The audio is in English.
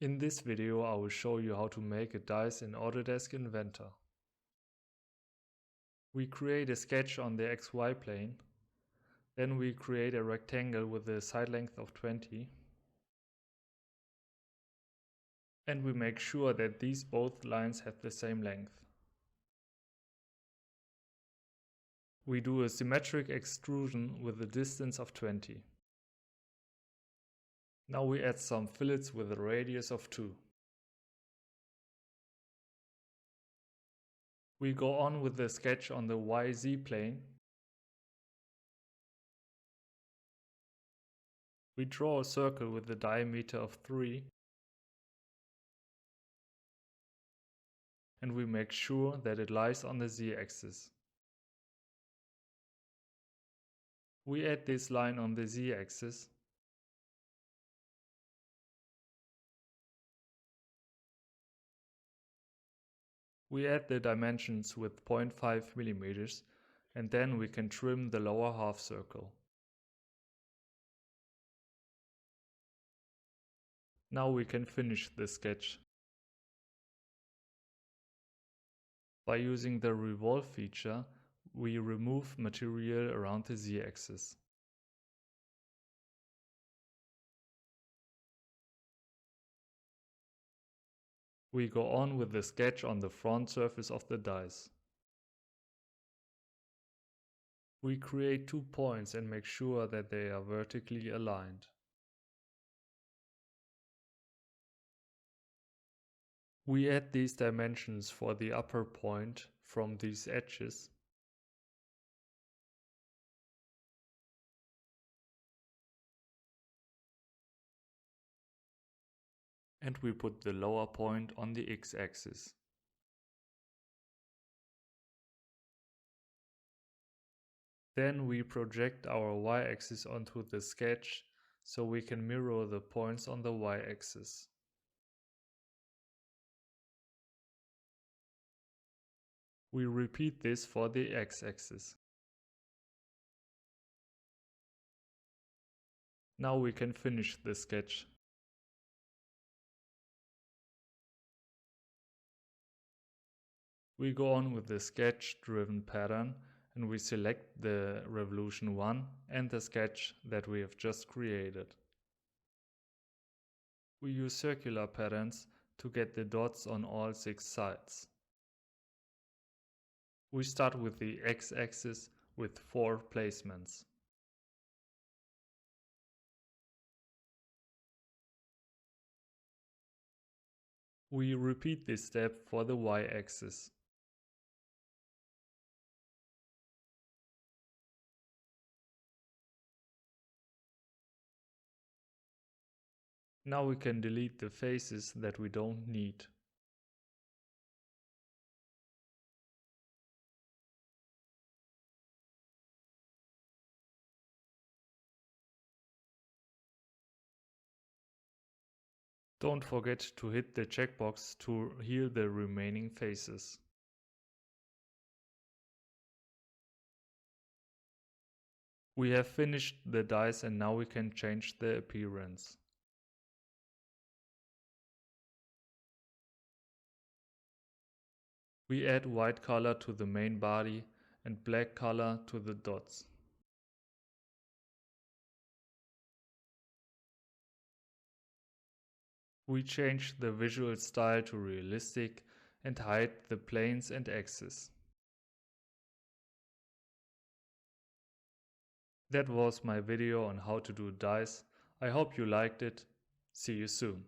In this video I will show you how to make a dice in Autodesk Inventor. We create a sketch on the XY plane, then we create a rectangle with a side length of 20, and we make sure that these both lines have the same length. We do a symmetric extrusion with a distance of 20. Now we add some fillets with a radius of 2. We go on with the sketch on the YZ plane. We draw a circle with a diameter of 3, and we make sure that it lies on the Z-axis. We add this line on the Z-axis. We add the dimensions with 0.5 mm, and then we can trim the lower half circle. Now we can finish the sketch. By using the revolve feature, we remove material around the Z-axis. We go on with the sketch on the front surface of the dice. We create 2 points and make sure that they are vertically aligned. We add these dimensions for the upper point from these edges. And we put the lower point on the x-axis. Then we project our y-axis onto the sketch so we can mirror the points on the y-axis. We repeat this for the x-axis. Now we can finish the sketch. We go on with the sketch-driven pattern and we select the revolution 1 and the sketch that we have just created. We use circular patterns to get the dots on all 6 sides. We start with the x-axis with 4 placements. We repeat this step for the y-axis. Now we can delete the faces that we don't need. Don't forget to hit the checkbox to heal the remaining faces. We have finished the dice and now we can change the appearance. We add white color to the main body and black color to the dots. We change the visual style to realistic and hide the planes and axes. That was my video on how to do dice. I hope you liked it. See you soon.